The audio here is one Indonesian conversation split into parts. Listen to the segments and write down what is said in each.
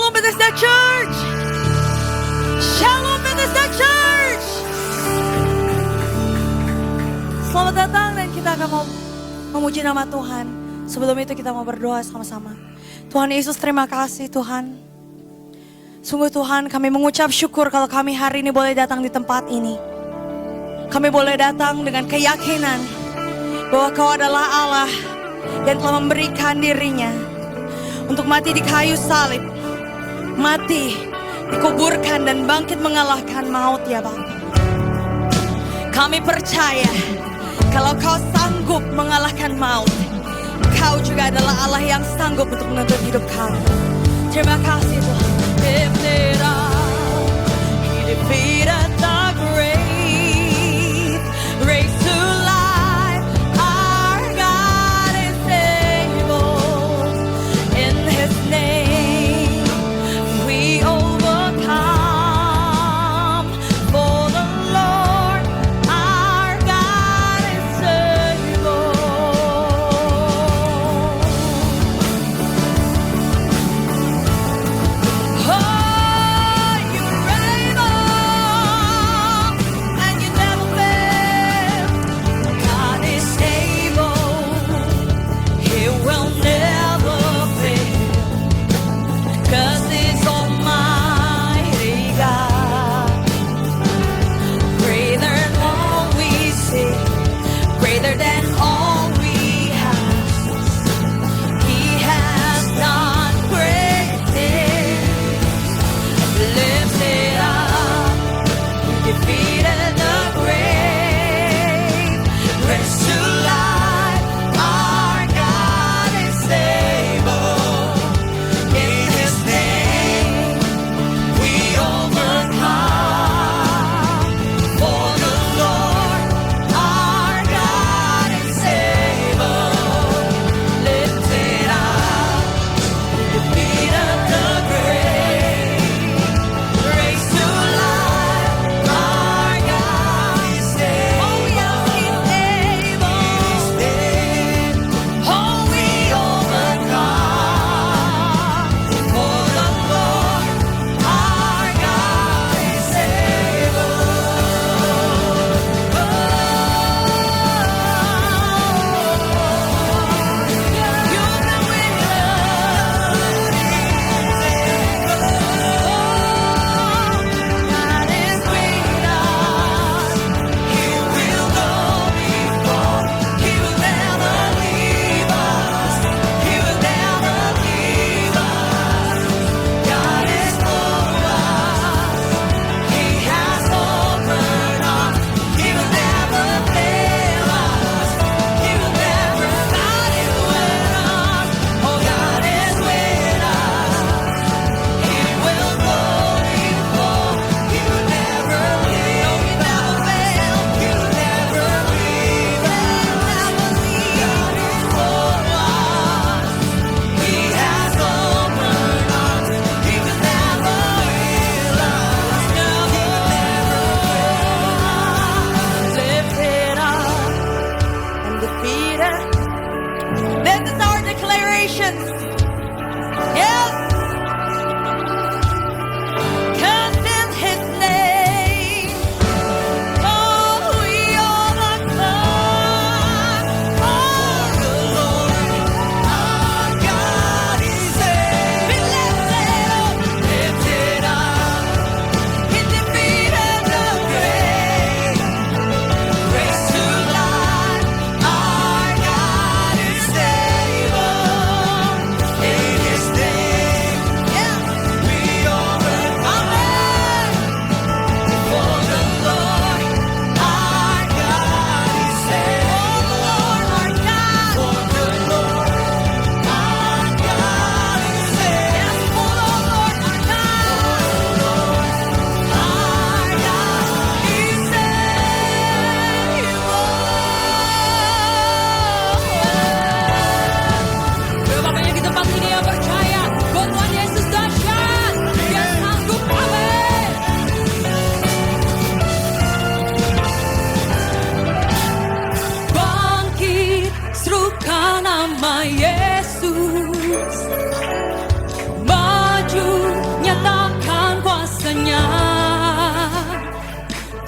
Shalom Bethesda Church. Shalom Bethesda Church. Selamat datang dan kita akan mau memuji nama Tuhan. Sebelum itu kita mau berdoa sama-sama. Tuhan Yesus, terima kasih Tuhan. Sungguh Tuhan, kami mengucap syukur kalau kami hari ini boleh datang di tempat ini. Kami boleh datang dengan keyakinan bahwa Kau adalah Allah yang telah memberikan dirinya untuk mati di kayu salib, mati, dikuburkan dan bangkit mengalahkan maut ya Bapa. Kami percaya kalau Kau sanggup mengalahkan maut, Kau juga adalah Allah yang sanggup untuk menuntut hidup kami. Terima kasih Tuhan. Lift it up, He defeated the grave, raised to life, our God is able. In His name we overcome, for the Lord our God is able. Oh, you're able.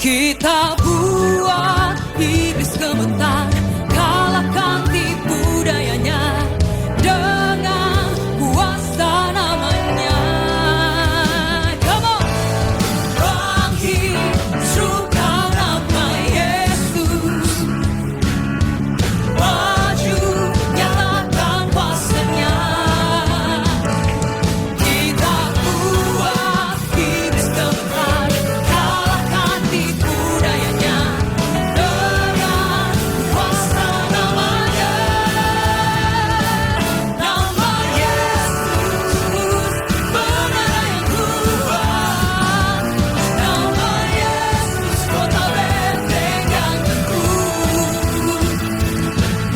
Kita buat iblis gemetar, kalahkan tipu dayanya dengan kuasa namanya. Come on, bangkit, serukan nama Yesus, maju, nyatakan kuasanya. Kita buat iblis gemetar, kalahkan tipu dayanya dengan kuasa namanya. Nama Yesus, benar yang kuat. Nama Yesus, kota benteng yang teguh.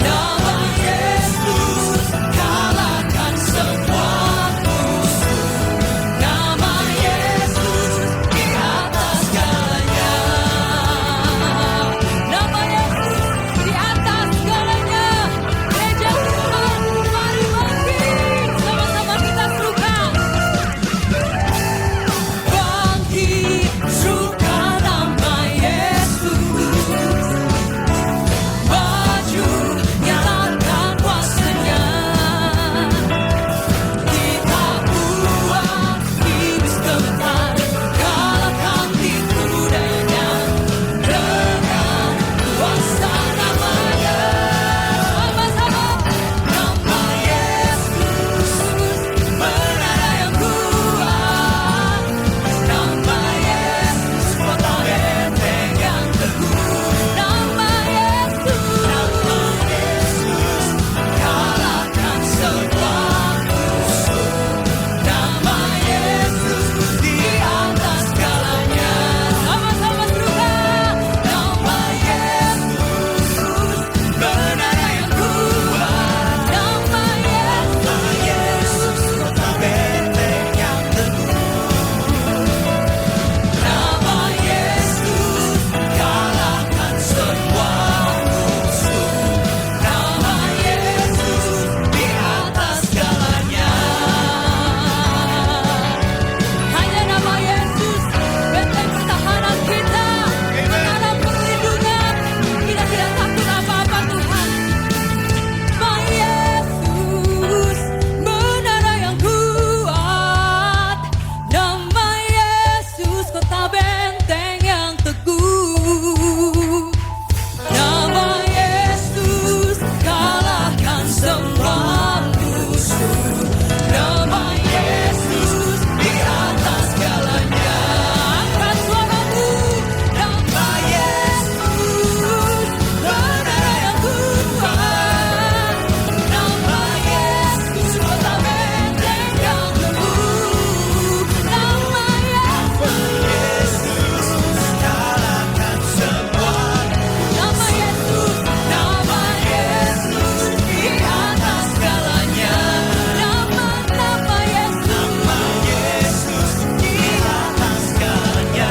Nama Yesus, kalahkan semua musuh. Nama Yesus, di atas segalanya. Nama Yesus, di atas segalanya. Gereja Tuhan, mari bangkit, sama-sama kita serukan. Bangkit, serukan nama Yesus, maju, nyalakan kuasanya. Kita buat iblis gemetar, kalahkan tipu dayanya dengan kuasa namanya. Sama-sama. Nama Yesus, menara yang kuat. Nama Yesus, kota benteng yang teguh. Nama Yesus, kalahkan semua musuh. Nama Yesus, di atas segalanya. Sama-sama serukan. Nama Yesus, menara yang kuat. Nama Yesus, kota benteng yang teguh. Nama Yesus, kalahkan semua musuh. Nama Yesus, di atas segalanya. Hanya nama Yesus, benteng pertahanan kita, menara perlindungan. Kita tidak takut apa-apa, Tuhan. Nama Yesus, menara yang kuat. Nama Yesus, kota benteng yang teguh. Nama Yesus, kalahkan semua musuh. Nama Yesus, di atas segalanya. Angkat suaramu. Nama Yesus, menara yang kuat. Nama Yesus, kota benteng yang teguh. Nama Yesus, kalahkan semua. Nama Yesus, di atas segalanya. Nama Yesus, di atas segalanya.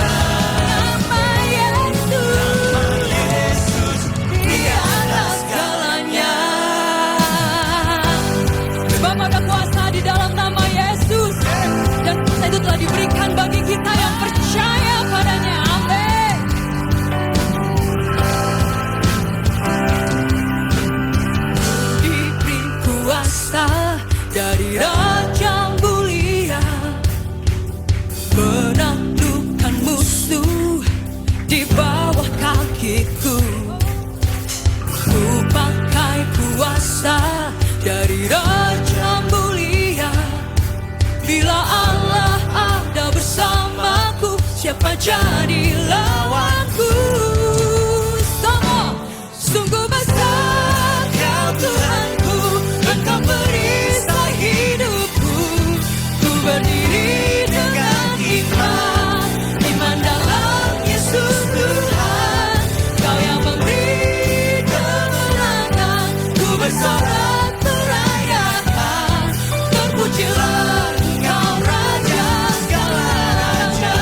Nama Yesus, di atas segalanya. Bapa, ada kuasa di dalam nama Yesus, dan kuasa itu telah diberikan bagi kita yang percaya padanya. Amin. Diberi kuasa dari Raja mulia, menaklukkan musuh di bawah kakiku. Ku pakai kuasa dari Raja mulia. Bila Allah ada bersamaku, siapa jadi lawanku? Semua sungguh besar Kau Tuhanku, Engkau perisai hidupku. Ku berdiri dengan iman, iman dalam Yesus Tuhan. Kau yang memberi kemenangan, ku bersorak merayakan. Terpujilah Engkau Raja segala raja.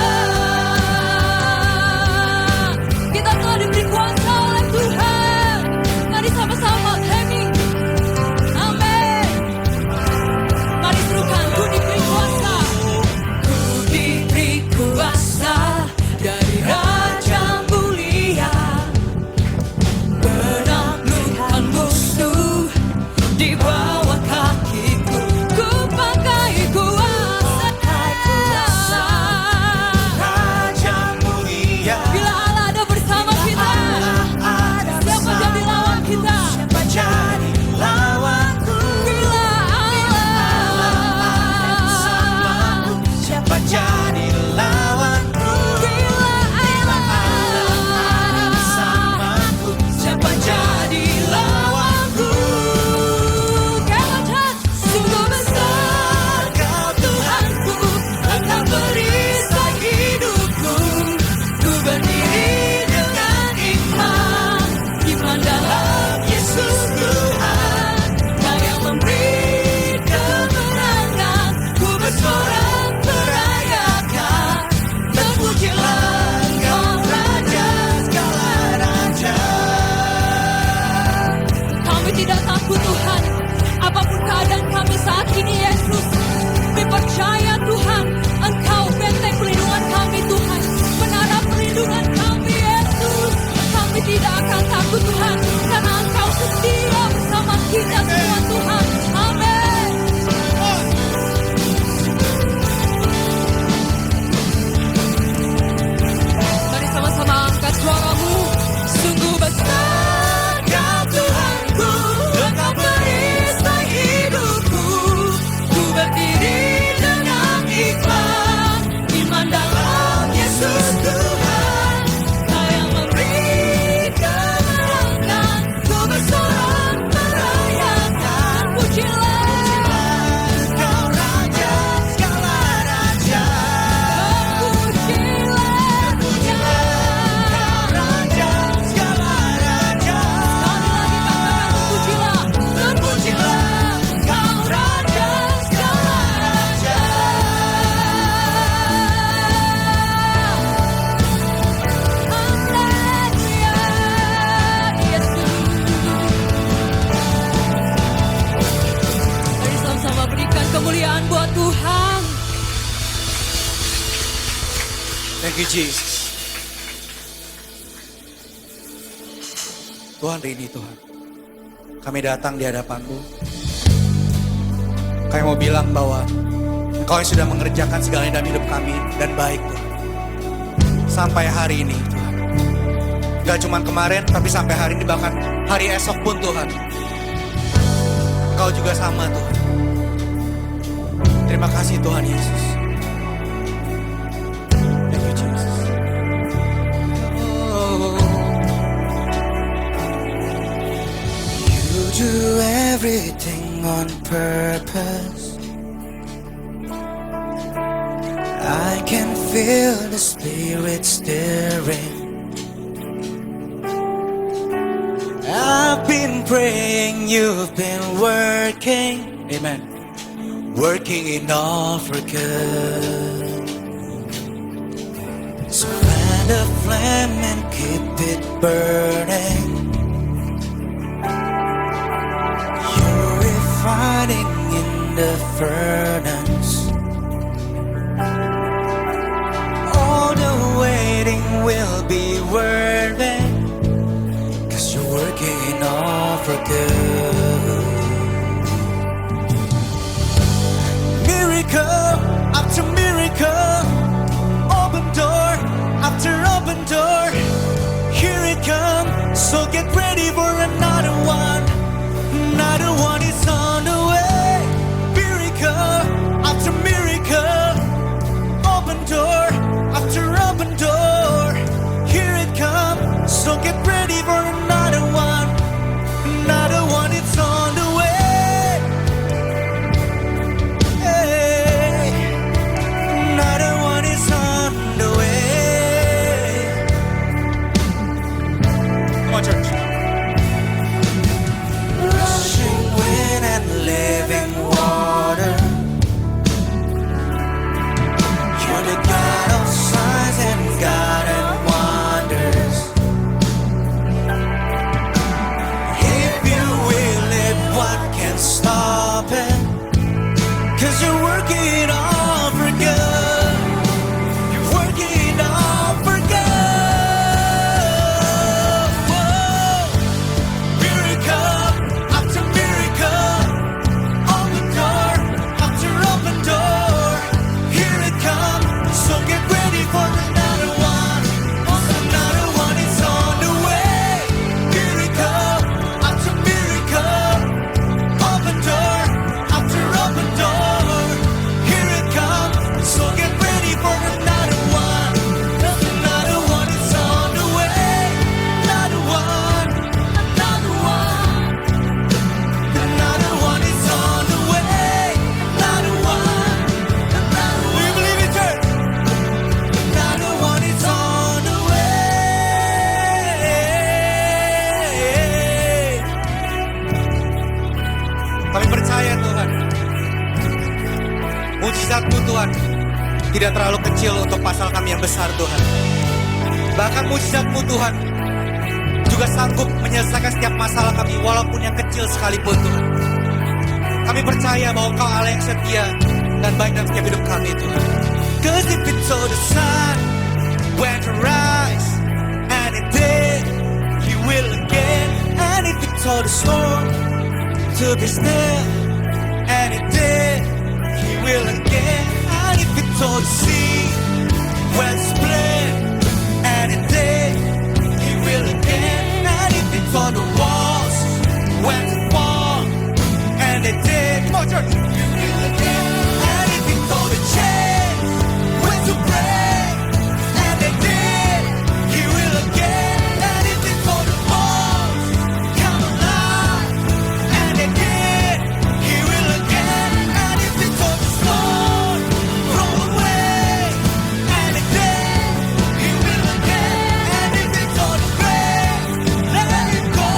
Tuhan. Thank you Jesus. Tuhan, hari ini Tuhan, kami datang di hadapan-Mu. Kami mau bilang bahwa Engkau yang sudah mengerjakan segalanya dalam hidup kami dan baik Tuhan. Sampai hari ini Tuhan. Gak cuma kemarin tapi sampai hari ini, bahkan hari esok pun Tuhan. Engkau juga sama Tuhan. Terima kasih Tuhan Yesus. Thank you Jesus. You do everything on purpose. I can feel the Spirit stirring. I've been praying, you've been working. Amen. Working in all for good. So fan the flame and keep it burning. You're refining in the furnace. All the waiting will be worth it, 'cause you're working all for good. Miracle after miracle, open door after open door. Here it comes, so get ready for another one. Another one is on the way. Miracle after miracle, open door after open door. Here it comes, so get ready for another one. Another one is on the way. Hey, another one is on the way. Come on church. Rushing wind and living water. You're the God of signs and God and wonders. If you will it, what can stop it? 'Cause you're working it all for good. You're working it all for good. Whoa. Miracle after miracle, open door after open door. Here it comes, so get ready for another one. Another one is on the way. Miracle after miracle, open door after open door. Here it comes, so get ready for another one. Another one is on the way. Another one, another one. Another one is on the way. Another one, another one. Do you believe it, church? Another one is on the way. Kami percaya Tuhan, mujizat-Mu Tuhan tidak terlalu kecil untuk pasal kami yang besar Tuhan. Bahkan mujizat-Mu Tuhan juga sanggup menyelesaikan setiap masalah kami walaupun yang kecil sekalipun Tuhan. Kami percaya bahwa Engkau Allah yang setia dan baik dalam setiap hidup kami Tuhan. 'Cause if it told the sun when to rise, and it did, He will again. And if it told the storm to be still, and it did, He will again. And if it told the sea when to split, and it did, He will again. And if it told the walls when to fall, and it did, come on church, He will again. And if it told the chains when to break, and it did, He will again. And if it told the walls come alive, and it did, He will again. And if it told the storm roll away, and it did, He will again. And if it told the grave let it go,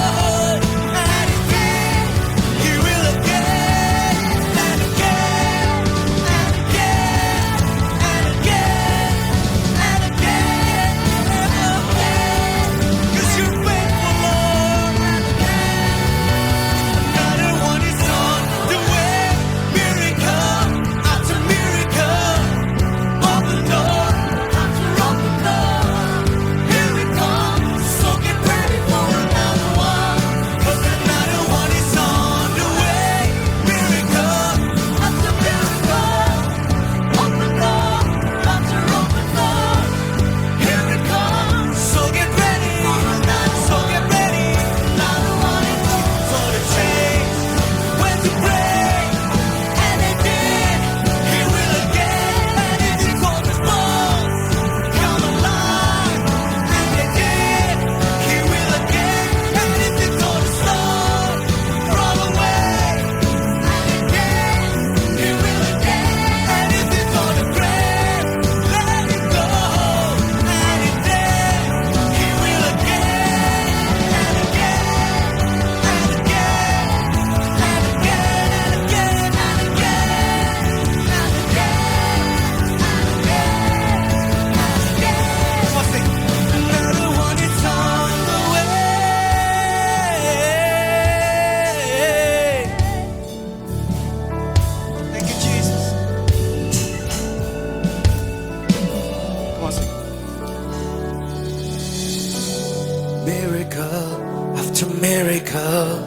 miracle.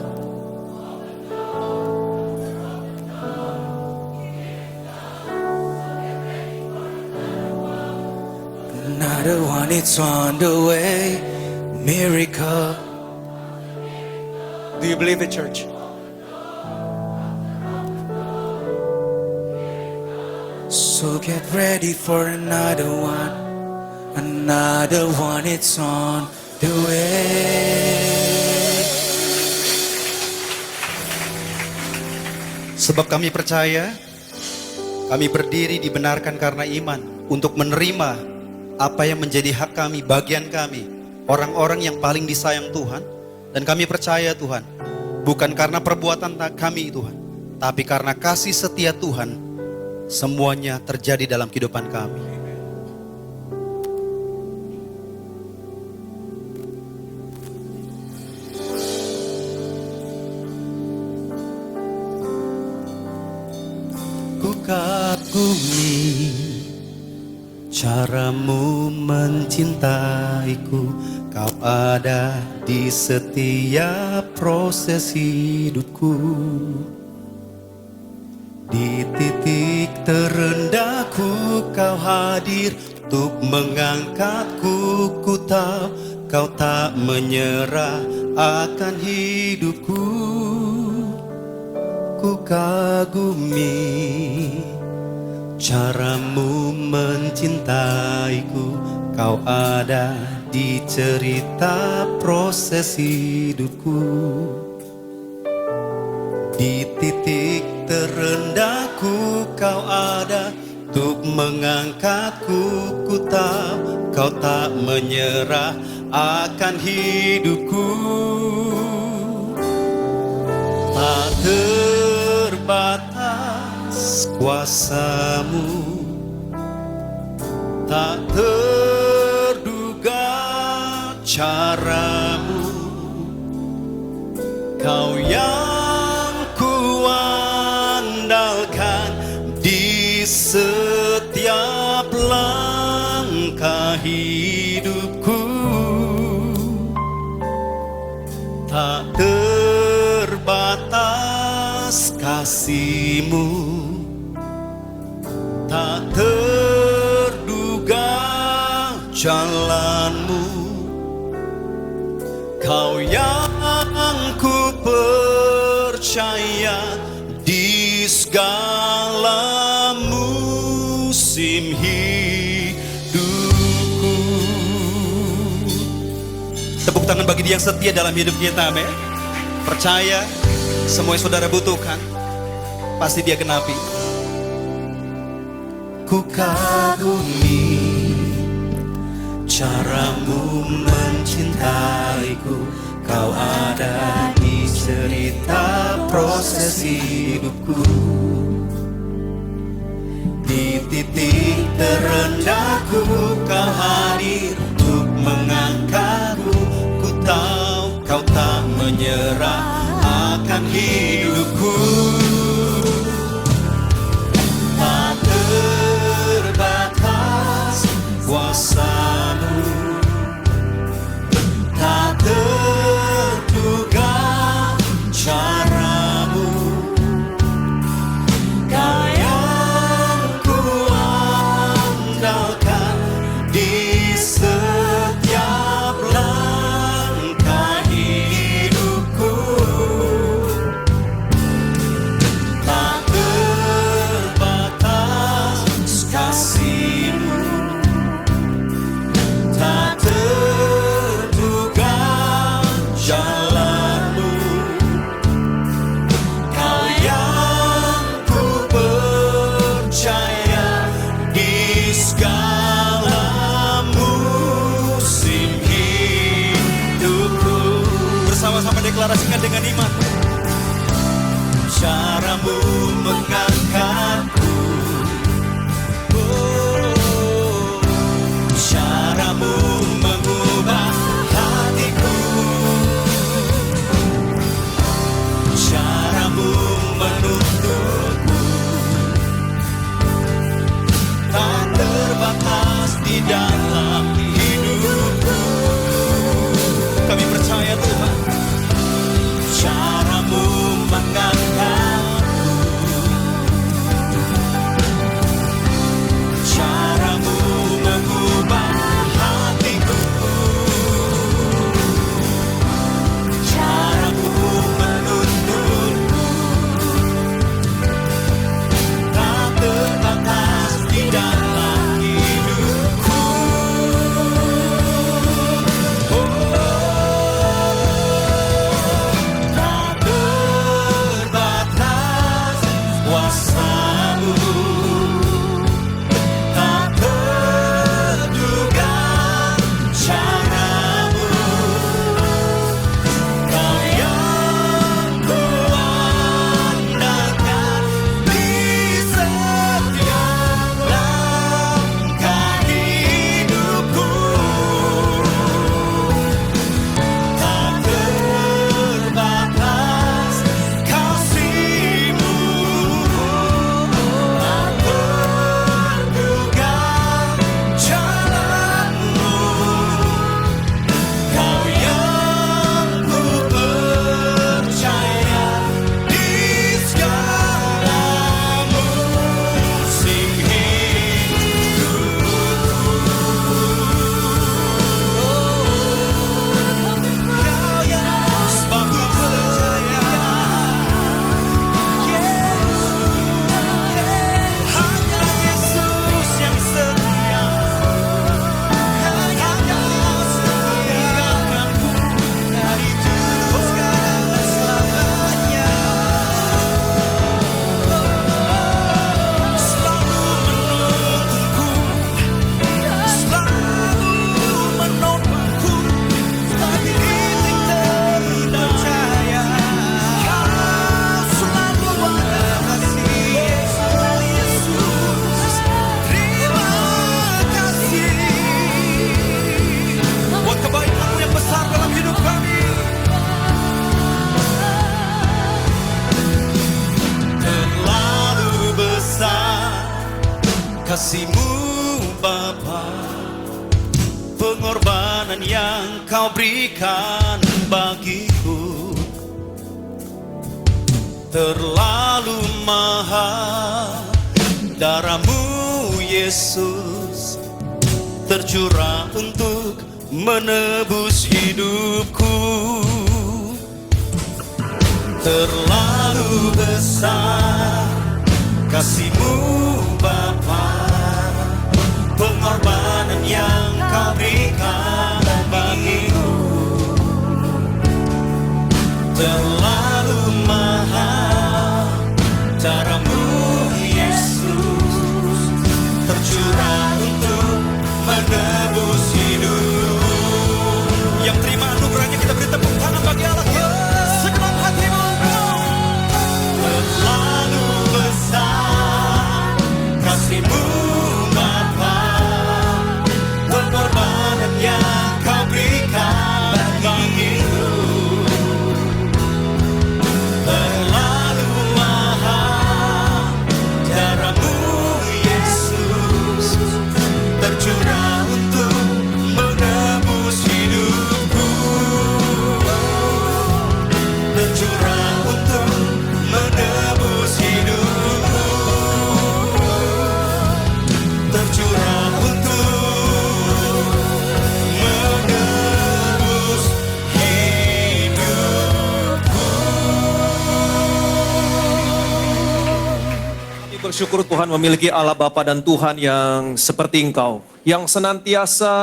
Another one, it's on the way. Miracle. Do you believe it, church? So get ready for another one. Another one, it's on the way. Sebab kami percaya, kami berdiri dibenarkan karena iman untuk menerima apa yang menjadi hak kami, bagian kami, orang-orang yang paling disayang Tuhan. Dan kami percaya Tuhan, bukan karena perbuatan kami Tuhan, tapi karena kasih setia Tuhan, semuanya terjadi dalam kehidupan kami. Ku kagumi caramu mencintaiku. Kau ada di setiap proses hidupku. Di titik terendahku kau hadir untuk mengangkatku. Ku tahu kau tak menyerah akan hidupku. Ku kagumi caramu mencintaiku. Kau ada di cerita proses hidupku. Di titik terendahku kau ada untuk mengangkatku. Ku tahu kau tak menyerah akan hidupku. Tak terbatas kuasamu, tak terduga caramu. Kau yang kuandalkan di setiap langkah hidupku. Tak terbatas kasih-Mu, tak terduga jalan-Mu. Kau yang ku percaya di segala musim hidupku. Tepuk tangan bagi Dia yang setia dalam hidup kita, amin. Percaya semua yang saudara butuhkan pasti Dia genapi. Ku kagumi caramu mencintaiku. Kau ada di cerita proses hidupku. Di titik terendahku kau hadir untuk mengangkatku. Ku tahu kau tak menyerah akan hidupku. Tak terbatas kuasa-Mu, tak terduga cara-Mu. Kau yang kuandalkan di setiap langkah hidupku. Tak terbatas kasih-Mu, tak terduga jalan-Mu. Kau yang ku percaya di segala musim hidupku. Bersama-sama deklarasikan dengan iman. Cara-Mu mengangkatku, cara-Mu mengubah hatiku, cara-Mu menuntutku. Tak terbatas di dalam hidupku. Kami percaya Tuhan, kasih-Mu Bapa, pengorbanan yang Kau berikan bagiku terlalu mahal. Darah-Mu Yesus tercurah untuk menebus hidupku. Terlalu besar kasih-Mu Bapa, pengorbanan yang Kau berikan bagiku terlalu mahal. Darah-Mu Yesus tercurah untuk menebus hidup. Yang terima anugerahnya kita beri tepuk tangan bagi Allah. Segenap hatimu. Terlalu besar kasih-Mu Bapa, pengorbanan yang Kau berikan bagiku terlalu mahal. Darah-Mu Yesus tercurah untuk menebus hidupku. Tercurah untuk menebus hidupku. Tercurah untuk menebus hidupku. Kami bersyukur Tuhan memiliki Allah Bapa dan Tuhan yang seperti Engkau, yang senantiasa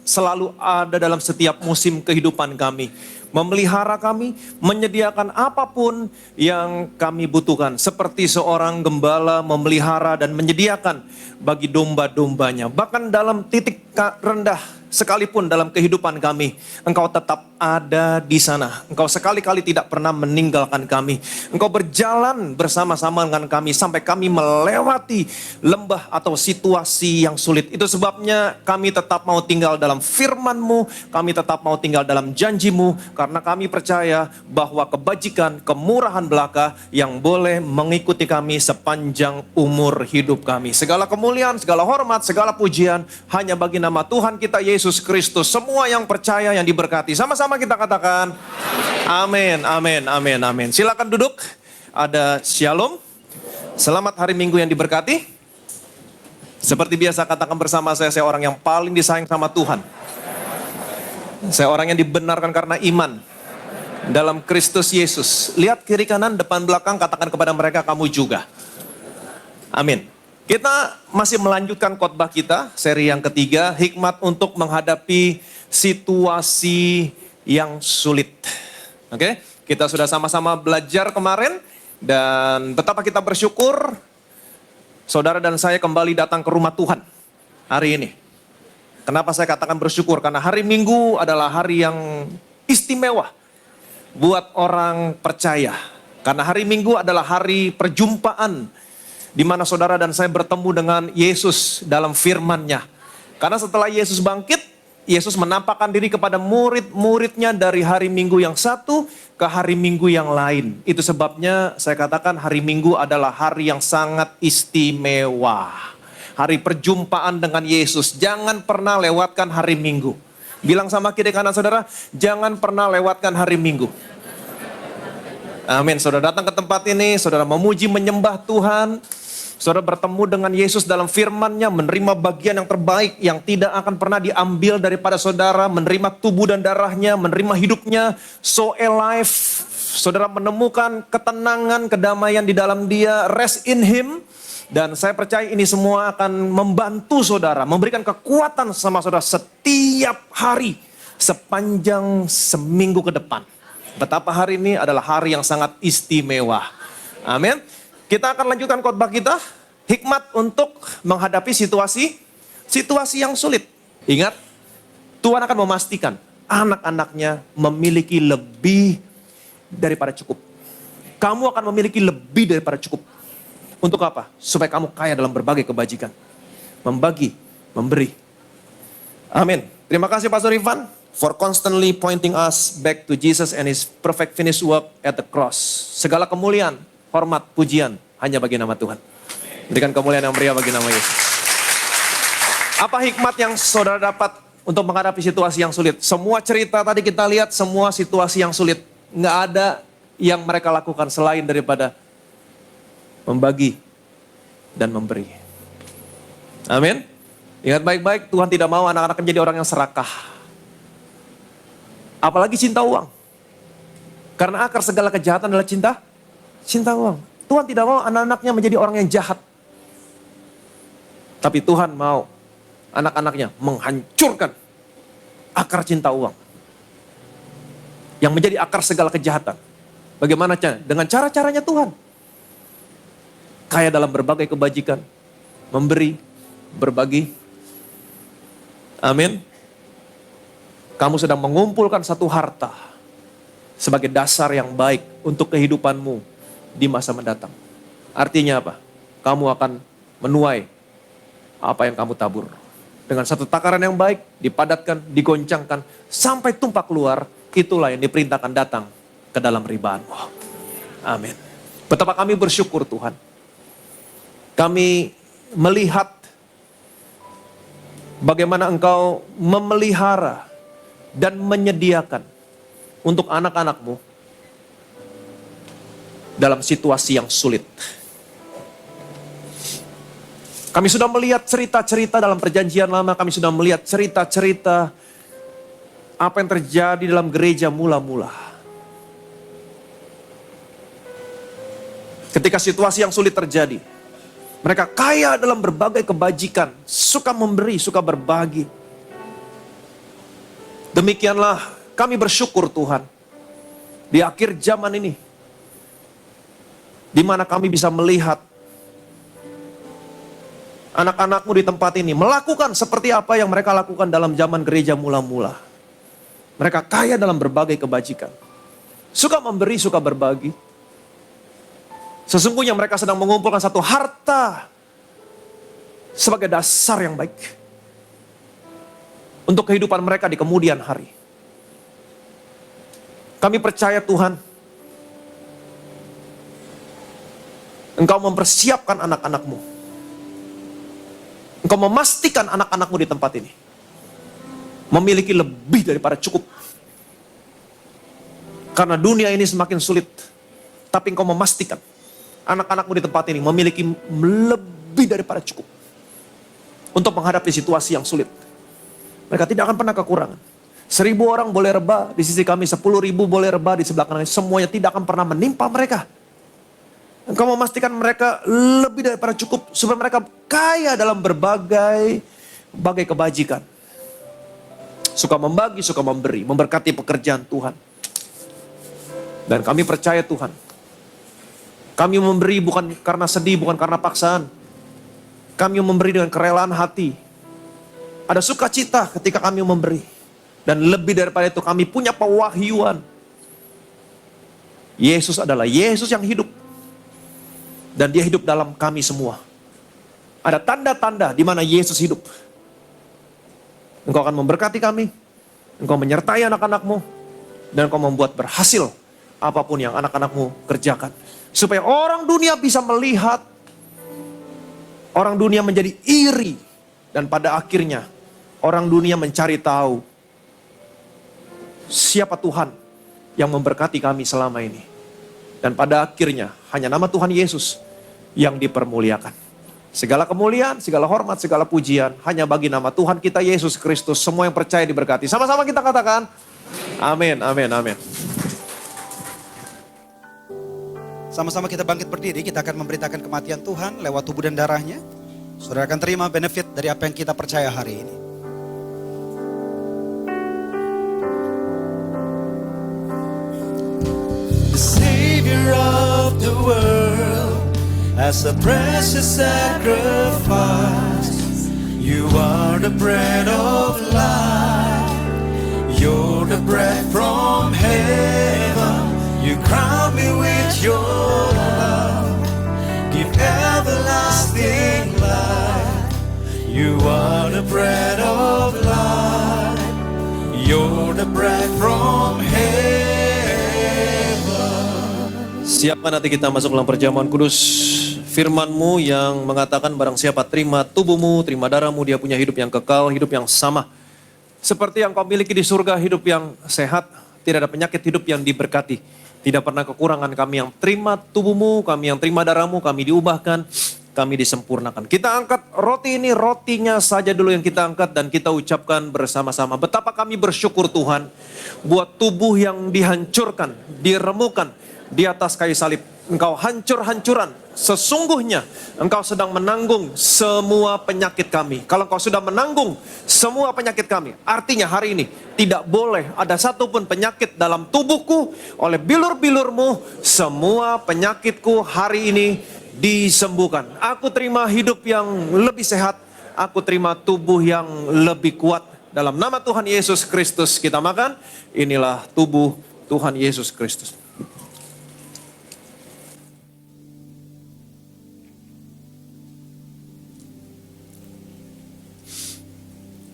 selalu ada dalam setiap musim kehidupan kami, memelihara kami, menyediakan apapun yang kami butuhkan, seperti seorang gembala memelihara dan menyediakan bagi domba-dombanya. Bahkan dalam titik rendah sekalipun dalam kehidupan kami, Engkau tetap ada di sana. Engkau sekali-kali tidak pernah meninggalkan kami. Engkau berjalan bersama-sama dengan kami sampai kami melewati lembah atau situasi yang sulit. Itu sebabnya kami tetap mau tinggal dalam firman-Mu, kami tetap mau tinggal dalam janji-Mu, karena kami percaya bahwa kebajikan, kemurahan belaka yang boleh mengikuti kami sepanjang umur hidup kami. Segala kemuliaan, segala hormat, segala pujian hanya bagi nama Tuhan kita Yesus Kristus. Semua yang percaya, yang diberkati, sama-sama kita katakan amin, amin, amin, amin. Silakan duduk. Ada shalom. Selamat hari Minggu yang diberkati. Seperti biasa katakan bersama saya orang yang paling disayang sama Tuhan. Saya orang yang dibenarkan karena iman dalam Kristus Yesus. Lihat kiri kanan, depan belakang, katakan kepada mereka kamu juga. Amin. Kita masih melanjutkan khotbah kita, seri yang ketiga, hikmat untuk menghadapi situasi yang sulit. Oke, kita sudah sama-sama belajar kemarin dan betapa kita bersyukur saudara dan saya kembali datang ke rumah Tuhan hari ini. Kenapa saya katakan bersyukur? Karena hari Minggu adalah hari yang istimewa buat orang percaya. Karena hari Minggu adalah hari perjumpaan di mana saudara dan saya bertemu dengan Yesus dalam firman-Nya. Karena setelah Yesus bangkit, Yesus menampakkan diri kepada murid-muridnya dari hari Minggu yang satu ke hari Minggu yang lain. Itu sebabnya saya katakan hari Minggu adalah hari yang sangat istimewa. Hari perjumpaan dengan Yesus. Jangan pernah lewatkan hari Minggu. Bilang sama kiri kanan saudara, jangan pernah lewatkan hari Minggu. Amin. Saudara datang ke tempat ini, saudara memuji menyembah Tuhan. Saudara bertemu dengan Yesus dalam firman-Nya, menerima bagian yang terbaik yang tidak akan pernah diambil daripada saudara, menerima tubuh dan darahnya, menerima hidupnya, so alive. Saudara menemukan ketenangan, kedamaian di dalam Dia, rest in Him. Dan saya percaya ini semua akan membantu saudara, memberikan kekuatan sama saudara setiap hari, sepanjang seminggu ke depan. Betapa hari ini adalah hari yang sangat istimewa. Amin. Kita akan lanjutkan khotbah kita, hikmat untuk menghadapi situasi yang sulit. Ingat, Tuhan akan memastikan anak-anaknya memiliki lebih daripada cukup. Kamu akan memiliki lebih daripada cukup. Untuk apa? Supaya kamu kaya dalam berbagai kebajikan. Membagi, memberi. Amin. Terima kasih Pastor Ivan for constantly pointing us back to Jesus and His perfect finished work at the cross. Segala kemuliaan, hormat, pujian hanya bagi nama Tuhan. Berikan kemuliaan yang meriah bagi nama Yesus. Apa hikmat yang saudara dapat untuk menghadapi situasi yang sulit? Semua cerita tadi kita lihat, semua situasi yang sulit. Nggak ada yang mereka lakukan selain daripada membagi dan memberi. Amin. Ingat baik-baik, Tuhan tidak mau anak-anak menjadi orang yang serakah. Apalagi cinta uang. Karena akar segala kejahatan adalah cinta uang. Tuhan tidak mau anak-anaknya menjadi orang yang jahat. Tapi Tuhan mau anak-anaknya menghancurkan akar cinta uang. Yang menjadi akar segala kejahatan. Bagaimana caranya? Dengan cara-caranya Tuhan. Kaya dalam berbagai kebajikan. Memberi, berbagi. Amin. Kamu sedang mengumpulkan satu harta sebagai dasar yang baik untuk kehidupanmu di masa mendatang. Artinya apa? Kamu akan menuai apa yang kamu tabur. Dengan satu takaran yang baik, dipadatkan, digoncangkan, sampai tumpah keluar, itulah yang diperintahkan datang ke dalam ribaanmu. Amin. Betapa kami bersyukur Tuhan. Kami melihat bagaimana Engkau memelihara dan menyediakan untuk anak-anakmu dalam situasi yang sulit. Kami sudah melihat cerita-cerita dalam perjanjian lama, kami sudah melihat cerita-cerita apa yang terjadi dalam gereja mula-mula. Ketika situasi yang sulit terjadi, mereka kaya dalam berbagai kebajikan, suka memberi, suka berbagi. Demikianlah kami bersyukur Tuhan, di akhir zaman ini, di mana kami bisa melihat anak-anakmu di tempat ini melakukan seperti apa yang mereka lakukan dalam zaman gereja mula-mula. Mereka kaya dalam berbagai kebajikan. Suka memberi, suka berbagi. Sesungguhnya mereka sedang mengumpulkan satu harta sebagai dasar yang baik untuk kehidupan mereka di kemudian hari. Kami percaya Tuhan, Engkau mempersiapkan anak-anakmu. Engkau memastikan anak-anakmu di tempat ini memiliki lebih daripada cukup. Karena dunia ini semakin sulit, tapi Engkau memastikan anak-anakmu di tempat ini memiliki lebih daripada cukup untuk menghadapi situasi yang sulit. Mereka tidak akan pernah kekurangan. 1.000 orang boleh rebah di sisi kami, 10.000 boleh rebah di sebelah kanan. Semuanya tidak akan pernah menimpa mereka. Engkau memastikan mereka lebih daripada cukup supaya mereka kaya dalam berbagai kebajikan. Suka membagi, suka memberi, memberkati pekerjaan Tuhan. Dan kami percaya Tuhan, kami memberi bukan karena sedih, bukan karena paksaan. Kami memberi dengan kerelaan hati. Ada sukacita ketika kami memberi. Dan lebih daripada itu kami punya pewahyuan. Yesus adalah Yesus yang hidup. Dan dia hidup dalam kami semua. Ada tanda-tanda di mana Yesus hidup. Engkau akan memberkati kami. Engkau menyertai anak-anakmu. Dan engkau membuat berhasil apapun yang anak-anakmu kerjakan. Supaya orang dunia bisa melihat. Orang dunia menjadi iri. Dan pada akhirnya orang dunia mencari tahu siapa Tuhan yang memberkati kami selama ini. Dan pada akhirnya hanya nama Tuhan Yesus yang dipermuliakan. Segala kemuliaan, segala hormat, segala pujian hanya bagi nama Tuhan kita Yesus Kristus. Semua yang percaya diberkati. Sama-sama kita katakan, amin, amin, amin. Sama-sama kita bangkit berdiri, kita akan memberitakan kematian Tuhan lewat tubuh dan darahnya. Saudara akan terima benefit dari apa yang kita percaya hari ini. The Savior of the world, as a precious sacrifice. You are the bread of life. You're the bread from heaven. You crown me with your love. Give everlasting life. You are the bread of life. You're the bread from heaven. Siapkan nanti kita masuk dalam perjamuan kudus. firman-Mu yang mengatakan barang siapa terima tubuhmu, terima darahmu, dia punya hidup yang kekal, hidup yang sama. Seperti yang kau miliki di surga, hidup yang sehat, tidak ada penyakit, hidup yang diberkati. Tidak pernah kekurangan. Kami yang terima tubuhmu, kami yang terima darahmu, kami diubahkan, kami disempurnakan. Kita angkat roti ini, rotinya saja dulu yang kita angkat dan kita ucapkan bersama-sama. Betapa kami bersyukur Tuhan buat tubuh yang dihancurkan, diremukan di atas kayu salib. Engkau hancur-hancuran. Sesungguhnya engkau sedang menanggung semua penyakit kami. Kalau engkau sudah menanggung semua penyakit kami, artinya hari ini tidak boleh ada satupun penyakit dalam tubuhku. Oleh bilur-bilurmu, semua penyakitku hari ini disembuhkan. Aku terima hidup yang lebih sehat. Aku terima tubuh yang lebih kuat. Dalam nama Tuhan Yesus Kristus kita makan. Inilah tubuh Tuhan Yesus Kristus.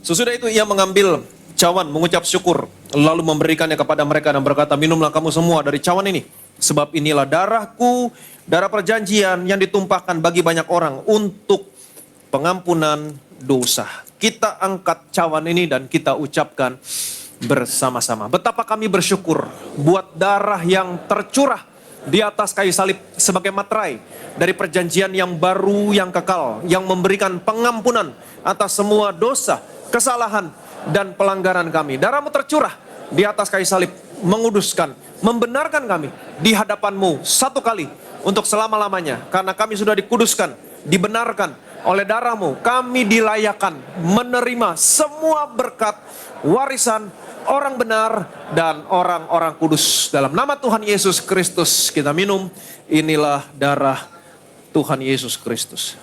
Sesudah itu ia mengambil cawan, mengucap syukur, lalu memberikannya kepada mereka dan berkata, minumlah kamu semua dari cawan ini. Sebab inilah darahku, darah perjanjian yang ditumpahkan bagi banyak orang untuk pengampunan dosa. Kita angkat cawan ini dan kita ucapkan bersama-sama. Betapa kami bersyukur buat darah yang tercurah di atas kayu salib sebagai materai dari perjanjian yang baru, yang kekal, yang memberikan pengampunan atas semua dosa, kesalahan, dan pelanggaran kami. Darahmu tercurah di atas kayu salib, menguduskan, membenarkan kami di hadapanmu satu kali untuk selama-lamanya. Karena kami sudah dikuduskan, dibenarkan oleh darahmu, kami dilayakan menerima semua berkat, warisan, orang benar, dan orang-orang kudus. Dalam nama Tuhan Yesus Kristus kita minum. Inilah darah Tuhan Yesus Kristus.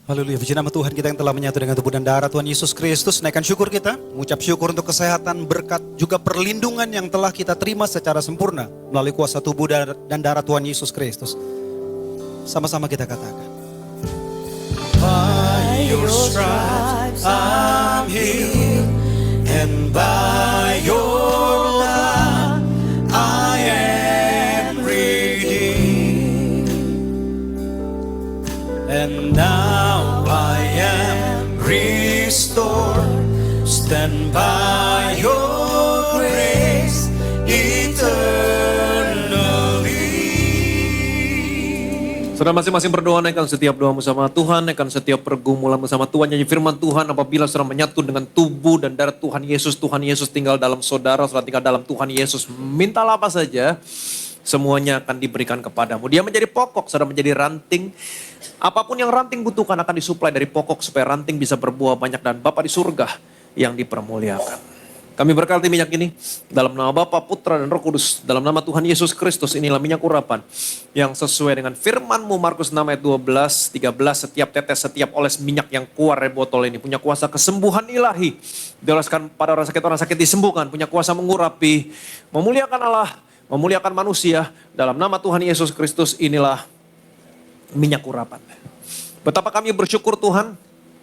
Haleluya, puji nama Tuhan kita yang telah menyatu dengan tubuh dan darah Tuhan Yesus Kristus. Naikkan syukur kita, mengucap syukur untuk kesehatan, berkat, juga perlindungan yang telah kita terima secara sempurna melalui kuasa tubuh dan darah Tuhan Yesus Kristus. Sama-sama kita katakan. By your stripes I'm healed, and by your blood I am redeemed. And now I am restored, stand by your grace eternally. Saudara masing-masing berdoa, naikkan setiap doamu sama Tuhan, naikkan setiap pergumulanmu sama Tuhan. Nyanyi firman Tuhan, apabila saudara menyatu dengan tubuh dan darah Tuhan Yesus tinggal dalam saudara, saudara tinggal dalam Tuhan Yesus. Mintalah apa saja, semuanya akan diberikan kepadamu. Dia menjadi pokok, saudara menjadi ranting. Apapun yang ranting butuhkan akan disuplai dari pokok supaya ranting bisa berbuah banyak dan Bapa di surga yang dipermuliakan. Kami berkati minyak ini dalam nama Bapa, Putra, dan Roh Kudus. Dalam nama Tuhan Yesus Kristus, inilah minyak urapan yang sesuai dengan firman-Mu Markus 6 ayat 12, 13. Setiap tetes, setiap oles minyak yang keluar dari botol ini punya kuasa kesembuhan ilahi. Dioleskan pada orang sakit disembuhkan. Punya kuasa mengurapi, memuliakan Allah, memuliakan manusia. Dalam nama Tuhan Yesus Kristus, inilah minyak urapan. Betapa kami bersyukur Tuhan,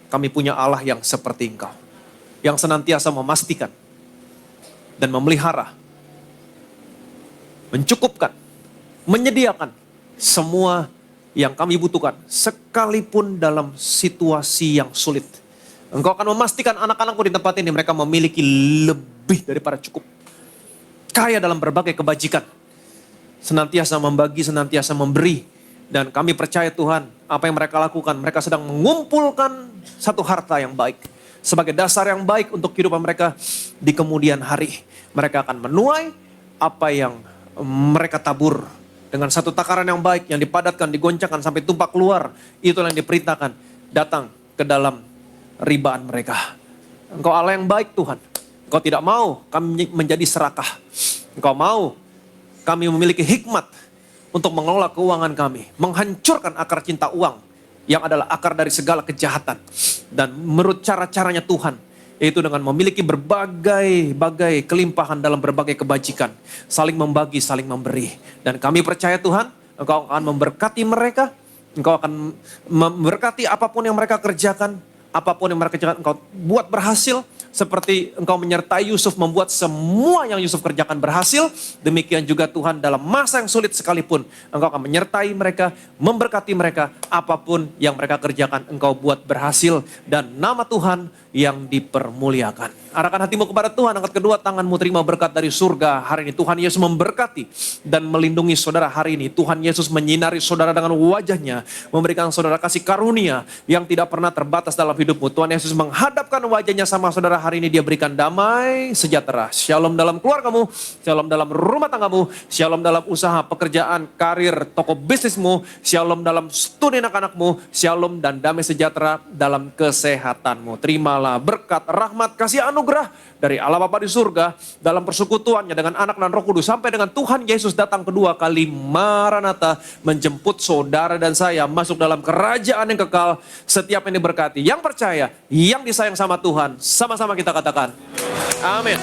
kami punya Allah yang seperti Engkau. Yang senantiasa memastikan dan memelihara, mencukupkan, menyediakan semua yang kami butuhkan. Sekalipun dalam situasi yang sulit. Engkau akan memastikan anak-anakku di tempat ini mereka memiliki lebih daripada cukup. Kaya dalam berbagai kebajikan. Senantiasa membagi, senantiasa memberi. Dan kami percaya Tuhan, apa yang mereka lakukan, mereka sedang mengumpulkan satu harta yang baik. Sebagai dasar yang baik untuk kehidupan mereka di kemudian hari. Mereka akan menuai apa yang mereka tabur. Dengan satu takaran yang baik, yang dipadatkan, digoncangkan sampai tumpah keluar. Itulah yang diperintahkan datang ke dalam ribaan mereka. Engkau Allah yang baik Tuhan. Engkau tidak mau kami menjadi serakah. Engkau mau kami memiliki hikmat untuk mengelola keuangan kami. Menghancurkan akar cinta uang yang adalah akar dari segala kejahatan. Dan menurut cara-caranya Tuhan, yaitu dengan memiliki berbagai kelimpahan dalam berbagai kebajikan. Saling membagi, saling memberi. Dan kami percaya Tuhan, Engkau akan memberkati mereka. Engkau akan memberkati apapun yang mereka kerjakan. Apapun yang mereka kerjakan, Engkau buat berhasil. seperti Engkau menyertai Yusuf membuat semua yang Yusuf kerjakan berhasil, demikian juga Tuhan dalam masa yang sulit sekalipun, Engkau akan menyertai mereka, memberkati mereka, apapun yang mereka kerjakan Engkau buat berhasil, dan nama Tuhan yang dipermuliakan. Arahkan hatimu kepada Tuhan, angkat kedua tanganmu, terima berkat dari surga hari ini. Tuhan Yesus memberkati dan melindungi saudara hari ini. Tuhan Yesus menyinari saudara dengan wajahnya, memberikan saudara kasih karunia yang tidak pernah terbatas dalam hidupmu. Tuhan Yesus menghadapkan wajahnya sama saudara hari ini, dia berikan damai sejahtera. Shalom dalam keluargamu, shalom dalam rumah tanggamu, shalom dalam usaha, pekerjaan, karir, toko bisnismu, shalom dalam studi anak-anakmu, shalom dan damai sejahtera dalam kesehatanmu. Terimalah berkat, rahmat, kasih anugerah dari Allah Bapa di surga dalam persekutuannya dengan Anak dan Roh Kudus sampai dengan Tuhan Yesus datang kedua kali Maranatha menjemput saudara dan saya masuk dalam kerajaan yang kekal. Setiap yang diberkati, yang percaya, yang disayang sama Tuhan, sama-sama kita katakan amin.